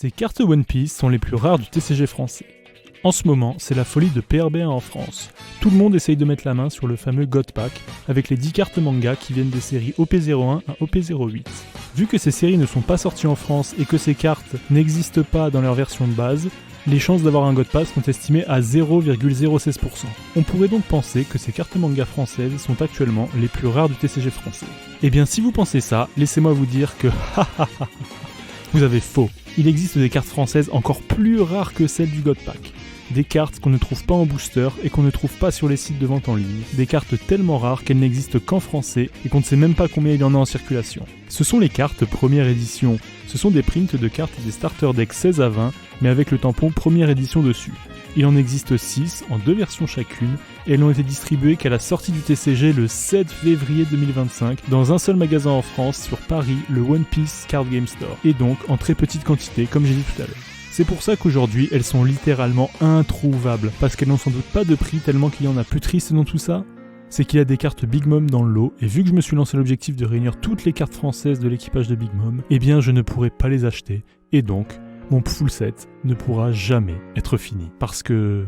Ces cartes One Piece sont les plus rares du TCG français. En ce moment, c'est la folie de PRB1 en France. Tout le monde essaye de mettre la main sur le fameux God Pack, avec les 10 cartes manga qui viennent des séries OP01 à OP08. Vu que ces séries ne sont pas sorties en France et que ces cartes n'existent pas dans leur version de base, les chances d'avoir un God Pass sont estimées à 0,016%. On pourrait donc penser que ces cartes manga françaises sont actuellement les plus rares du TCG français. Eh bien si vous pensez ça, laissez-moi vous dire que vous avez faux. Il existe des cartes françaises encore plus rares que celles du God Pack. Des cartes qu'on ne trouve pas en booster et qu'on ne trouve pas sur les sites de vente en ligne. Des cartes tellement rares qu'elles n'existent qu'en français et qu'on ne sait même pas combien il y en a en circulation. Ce sont les cartes première édition. Ce sont des prints de cartes des starter decks 16 à 20, mais avec le tampon première édition dessus. Il en existe 6 en 2 versions chacune et elles n'ont été distribuées qu'à la sortie du TCG le 7 février 2025 dans un seul magasin en France sur Paris, le One Piece Card Game Store, et donc en très petite quantité comme j'ai dit tout à l'heure. C'est pour ça qu'aujourd'hui elles sont littéralement introuvables, parce qu'elles n'ont sans doute pas de prix tellement qu'il y en a. Plus triste dans tout ça, c'est qu'il y a des cartes Big Mom dans le lot, et vu que je me suis lancé l'objectif de réunir toutes les cartes françaises de l'équipage de Big Mom, eh bien je ne pourrai pas les acheter, et donc mon full set ne pourra jamais être fini. Parce que